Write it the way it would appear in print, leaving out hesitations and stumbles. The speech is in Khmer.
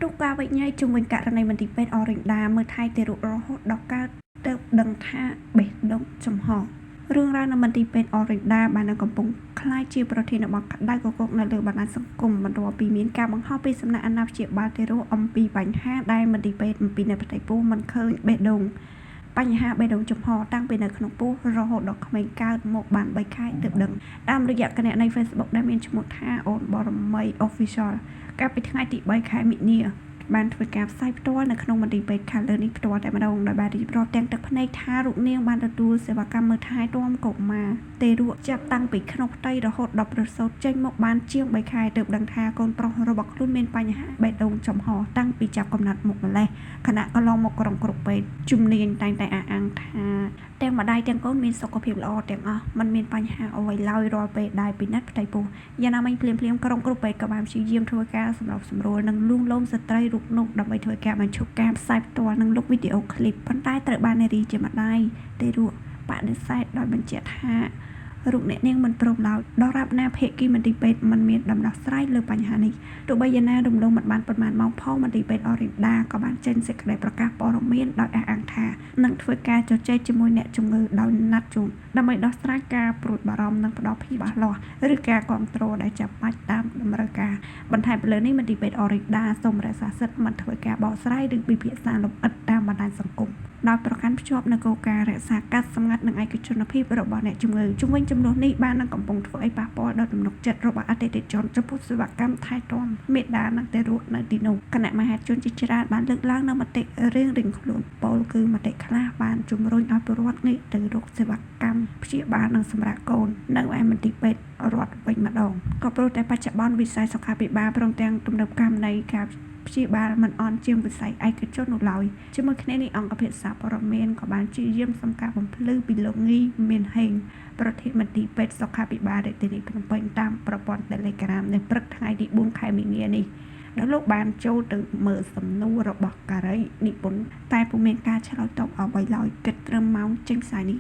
ទុកការវិញ្ញាជុំវិញករណីមន្ទីរពេទ្យអរិញដាមើលថៃទារករហូតដល់កើតទៅដឹងថាបេះដូងចំហរឿងរ៉ាវនៅមន្ទីរពេទ្យអរិញដាបានកំពុងក្លាយជាប្រធានបទក្តៅគគុកនៅលើបណ្ដាញសង្គមបន្ទាប់ពីមានការបង្ហោះពីសំណាក់អាណាព្យាបាលទារកអំពីបញ្ហាដែលមន្ទីរពេទ្យអំពីនៅផ្ទៃពោះមិនឃើញបេះដូងបញ្ហាបេះដូងចំហតាំងពីនៅក្នុងពោះរហូតដល់ក្មេងកើតមកបាន3ខែទើបដឹងតាមរយៈគណនី Facebook ដែលមានឈ្មោះថាអូនបរមី Official កាលពីថ្ងៃទី3ខែមិនិនាបានធ្វើការផ្សាយផ្ទាល់នៅក្នុងមន្ទីរពេទ្យខាងលើនេះផ្ទាល់តែម្ដងដោយបានរៀបរាប់ទាំងទឹកភ្នែកថារូបនាងបានទទួលសេវាកម្មមើលថែទាំកុមារទេរកចាប់តាំងពីក្នុងផ្ទៃរហូតដល់ប្រសូតចេញមកបានជាង3ខែទើបដឹងថាកូនប្រុសរបស់ខ្លួនមានបញ្ហាបេះដូងចំហតាំងពីចាប់កំណត់មកម្លេះខណៈកន្លងមកក្រុមគ្រូពេទ្យជំនាញតែងតែអះអាងថាទាំងម្ដាយទាំងកូនមានសុខភាពល្អទាំងអស់មិនមានបញ្ហាអ្វីឡើយរាល់ពេលដែលពិនិត្យផ្ទៃពោះយ៉ាងណាមិញភ្លាមក្រុមគ្រូពេទ្យក៏បានព្យាយាមធ្វើការសម្របសម្រួលនិងលួងលោមស្ត្រីរូបនោះដើម្បីធ្វើការបញ្ឈប់ការផ្សាយផ្ទាល់និងលុបវីដេអូឃ្លីបប៉ុន្តែត្រូវបាននារីជាម្ដាយទេរកបដិសេធដោយបញ្ជាក់ថារូបអ្នកនាងមិនព្រមឡើយដរាបណាភាគីមន្ទីរពេទ្យមិនមានដំណោះស្រាយលើបញ្ហានេះទោះបីយ៉ាងណារំលងមិនបានប៉ុន្មានម៉ោងផងមន្ទីរពេទ្យអរិញដាក៏បានចេញសេចក្តីប្រកាសព័ត៌មានដោយអះអាងថានឹងធ្វើការជជែកជាមួយអ្នកជំងឺដោយណាត់ជួបដើម្បីដោះស្រាយការព្រួយបារម្ភនិងផ្ដល់ភាពច្បាស់លាស់ឬការគ្រប់គ្រងដែលចាំបាច់តាមតម្រូវការបន្ថែមពីលើនេះមន្ទីរពេទ្យអរិញដាសូមរក្សាសិទ្ធិមិនធ្វើការបកស្រាយឬពិភាក្សាលម្អិតតាមបណ្ដាញសង្គមដោយប្រកាន់ភ្ជាប់នូវគោលការណ៍រក្សាការសម្ងាត់និងឯកជនភាពរបស់អ្នកជំងឺជុំវិញចំនួននេះបាននឹងកំពុងធ្វើឲ្យប៉ះពាល់ដល់ទំនុកចិត្តរបស់អតិថិជនចំពោះសេវាកម្មថែទាំមេដានិងទារកនៅទីនោះគណៈមហាជនជាច្រើនបានលើកឡើងនូវមតិរៀងខ្លួនពោលគឺមតិខ្លះបានជំរុញឲ្យពលរដ្ឋនេះទៅរកសេវាកម្មព្យាបាលនិងសម្រាប់កូននៅឯមន្ទីរពេទ្យរដ្ឋវិញម្ដងក៏ព្រោះតែបច្ចុប្បន្នវិស័យសុខាភិបាលព្រមទាំងទំនើបកម្មនៃការព្យាបាលមិនអន់ជាងវិស័យឯកជននោះឡើយជាមួយគ្នានេះអង្គភាពសារព័ត៌មានក៏បានព្យាយាមសម្ការបំភ្លឺពីលោកងីមានហេងប្រធានមន្ទីរពេទ្យសុខាភិបាលរាជធានីភ្នំពេញតាមប្រព័ន្ធ Telegram នៅព្រឹកថ្ងៃទី4ខែមីនានេះដោយលោកបានចូលទៅមើលសំណួររបស់ការីនិពន្ធតែពុំមានការឆ្លើយតបអ្វីឡើយគិតត្រឹមម៉ោងចេញផ្សាយនេះ